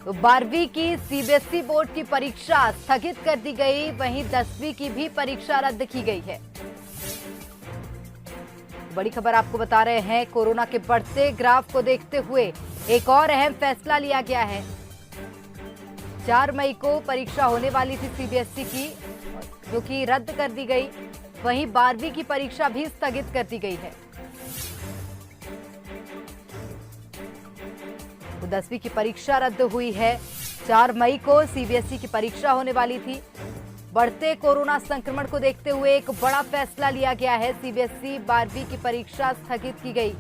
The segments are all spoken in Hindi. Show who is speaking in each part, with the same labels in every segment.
Speaker 1: 12वीं की सीबीएसई बोर्ड की परीक्षा स्थगित कर दी गई, वहीं 10वीं की भी परीक्षा रद्द की गई है। बड़ी खबर आपको बता रहे हैं, कोरोना के बढ़ते ग्राफ को देखते हुए एक और अहम फैसला लिया गया है। 4 मई को परीक्षा होने वाली थी सीबीएसई की, जो कि रद्द कर दी गई। वहीं 12वीं की परीक्षा भी स्थगित कर दी गई है। तो 10वीं की परीक्षा रद्द हुई है। 4 मई को सीबीएसई की परीक्षा होने वाली थी। बढ़ते कोरोना संक्रमण को देखते हुए एक बड़ा फैसला लिया गया है। सीबीएसई 12वीं की परीक्षा स्थगित की गई।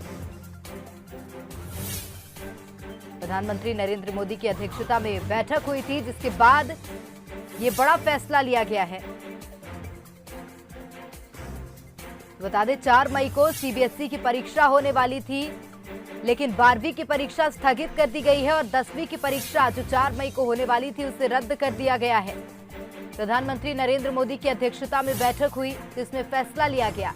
Speaker 1: प्रधानमंत्री नरेंद्र मोदी की अध्यक्षता में बैठक हुई थी, जिसके बाद ये बड़ा फैसला लिया गया है। बता दें, 4 मई को सीबीएसई की परीक्षा होने वाली थी, लेकिन 12वीं की परीक्षा स्थगित कर दी गई है और 10वीं की परीक्षा जो 4 मई को होने वाली थी, उसे रद्द कर दिया गया है। प्रधानमंत्री नरेंद्र मोदी की अध्यक्षता में बैठक हुई, जिसमें फैसला लिया गया।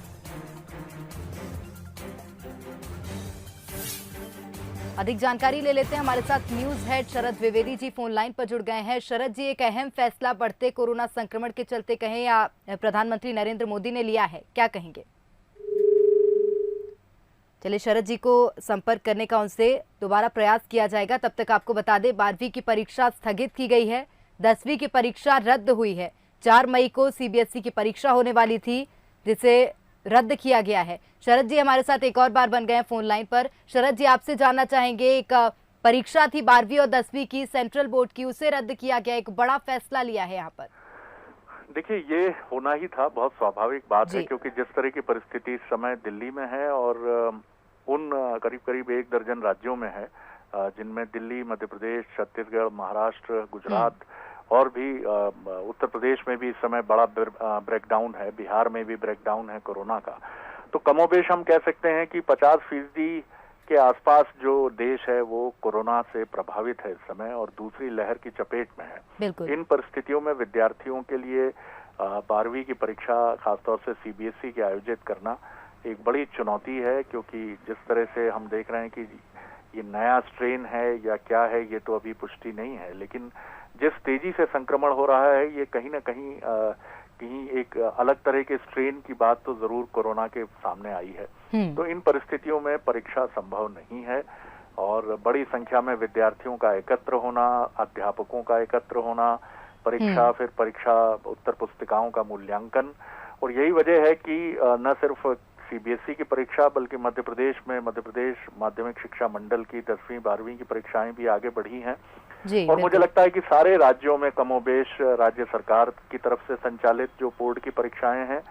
Speaker 1: अधिक जानकारी ले लेते हैं। हमारे साथ न्यूज हेड शरद द्विवेदी जी फोन लाइन पर जुड़ गए हैं। शरद जी, एक अहम फैसला बढ़ते कोरोना संक्रमण के चलते कहें या प्रधानमंत्री नरेंद्र मोदी ने लिया है, क्या कहेंगे? चलिए, शरद जी को संपर्क करने का उनसे दोबारा प्रयास किया जाएगा। तब तक आपको बता दें, 12वीं की परीक्षा स्थगित की गई है, 10वीं की परीक्षा रद्द हुई है। 4 मई को सीबीएसई की परीक्षा होने वाली थी, जिसे रद्द किया गया है। शरद जी हमारे साथ एक और बार बन गए हैं फोन लाइन पर। शरद जी, आपसे जानना चाहेंगे, एक परीक्षा थी 12वीं और 10वीं की सेंट्रल बोर्ड की, उसे रद्द किया गया, एक बड़ा फैसला लिया है यहाँ पर।
Speaker 2: देखिए, ये होना ही था, बहुत स्वाभाविक बात है, क्योंकि जिस तरह की परिस्थिति इस समय दिल्ली में है और उन करीब करीब 1 दर्जन राज्यों में है, जिनमें दिल्ली, मध्य प्रदेश, छत्तीसगढ़, महाराष्ट्र, गुजरात और भी उत्तर प्रदेश में भी इस समय बड़ा ब्रेकडाउन है, बिहार में भी ब्रेकडाउन है कोरोना का। तो कमोबेश हम कह सकते हैं कि 50% के आसपास जो देश है वो कोरोना से प्रभावित है इस समय और दूसरी लहर की चपेट में है। इन परिस्थितियों में विद्यार्थियों के लिए 12वीं की परीक्षा खासतौर से सीबीएसई के आयोजित करना एक बड़ी चुनौती है, क्योंकि जिस तरह से हम देख रहे हैं कि ये नया स्ट्रेन है या क्या है, ये तो अभी पुष्टि नहीं है, लेकिन जिस तेजी से संक्रमण हो रहा है, ये कहीं ना कहीं एक अलग तरह के स्ट्रेन की बात तो जरूर कोरोना के सामने आई है। तो इन परिस्थितियों में परीक्षा संभव नहीं है और बड़ी संख्या में विद्यार्थियों का एकत्र होना, अध्यापकों का एकत्र होना, परीक्षा, फिर परीक्षा उत्तर पुस्तिकाओं का मूल्यांकन, और यही वजह है कि न सिर्फ सीबीएसई की परीक्षा बल्कि मध्य प्रदेश माध्यमिक शिक्षा मंडल की 10वीं 12वीं की परीक्षाएं भी आगे बढ़ी हैं। और मुझे लगता है कि सारे राज्यों में कमोबेश राज्य सरकार की तरफ से संचालित जो बोर्ड की परीक्षाएं हैं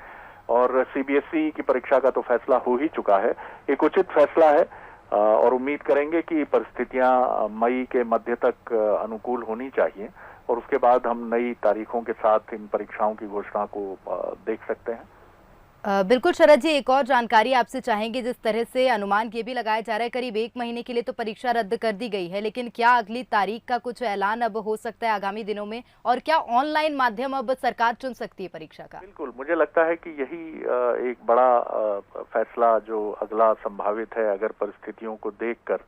Speaker 2: और सीबीएसई की परीक्षा का तो फैसला हो ही चुका है, एक उचित फैसला है और उम्मीद करेंगे कि परिस्थितियां मई के मध्य तक अनुकूल होनी चाहिए और उसके बाद हम नई तारीखों के साथ इन परीक्षाओं की घोषणा को देख सकते हैं।
Speaker 1: बिल्कुल शरद जी, एक और जानकारी आपसे चाहेंगे। जिस तरह से अनुमान ये भी लगाया जा रहा है, करीब 1 महीने के लिए तो परीक्षा रद्द कर दी गई है, लेकिन क्या अगली तारीख का कुछ ऐलान अब हो सकता है आगामी दिनों में, और क्या ऑनलाइन माध्यम अब सरकार चुन सकती है परीक्षा का?
Speaker 2: बिल्कुल, मुझे लगता है कि यही एक बड़ा फैसला जो अगला संभावित है, अगर परिस्थितियों को देखकर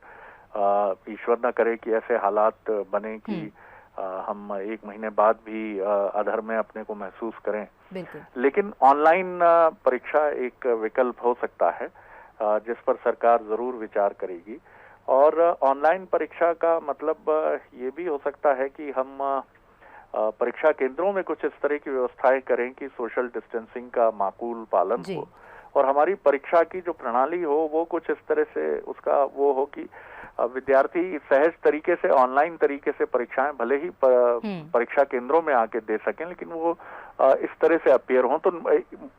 Speaker 2: ईश्वर न करे कि ऐसे हालात बने कि हम 1 महीने बाद भी अधर में अपने को महसूस करें, लेकिन ऑनलाइन परीक्षा एक विकल्प हो सकता है जिस पर सरकार जरूर विचार करेगी। और ऑनलाइन परीक्षा का मतलब ये भी हो सकता है कि हम परीक्षा केंद्रों में कुछ इस तरह की व्यवस्थाएं करें कि सोशल डिस्टेंसिंग का माकूल पालन हो और हमारी परीक्षा की जो प्रणाली हो वो कुछ इस तरह से उसका वो हो कि विद्यार्थी सहज तरीके से ऑनलाइन तरीके से परीक्षाएं भले ही परीक्षा केंद्रों में आके दे सकें, लेकिन वो इस तरह से अपीयर हो। तो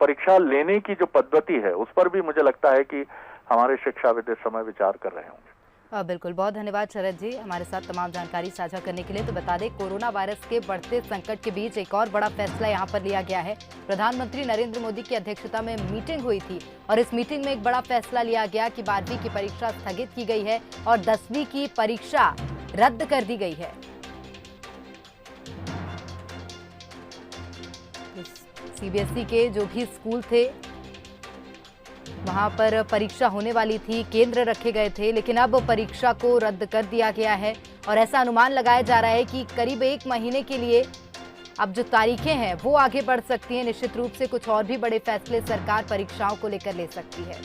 Speaker 2: परीक्षा लेने की जो पद्धति है उस पर भी मुझे लगता है कि हमारे शिक्षाविद इस समय विचार कर रहे होंगे।
Speaker 1: बिल्कुल, बहुत धन्यवाद शरद जी हमारे साथ तमाम जानकारी साझा करने के लिए। तो बता दें, कोरोना वायरस के बढ़ते संकट के बीच एक और बड़ा फैसला यहां पर लिया गया है। प्रधानमंत्री नरेंद्र मोदी की अध्यक्षता में मीटिंग हुई थी और इस मीटिंग में एक बड़ा फैसला लिया गया कि 12वीं की परीक्षा स्थगित की गई है और 10वीं की परीक्षा रद्द कर दी गई है। सीबीएसई के जो भी स्कूल थे वहां पर परीक्षा होने वाली थी, केंद्र रखे गए थे, लेकिन अब परीक्षा को रद्द कर दिया गया है और ऐसा अनुमान लगाया जा रहा है कि करीब 1 महीने के लिए अब जो तारीखें हैं वो आगे बढ़ सकती हैं। निश्चित रूप से कुछ और भी बड़े फैसले सरकार परीक्षाओं को लेकर ले सकती है।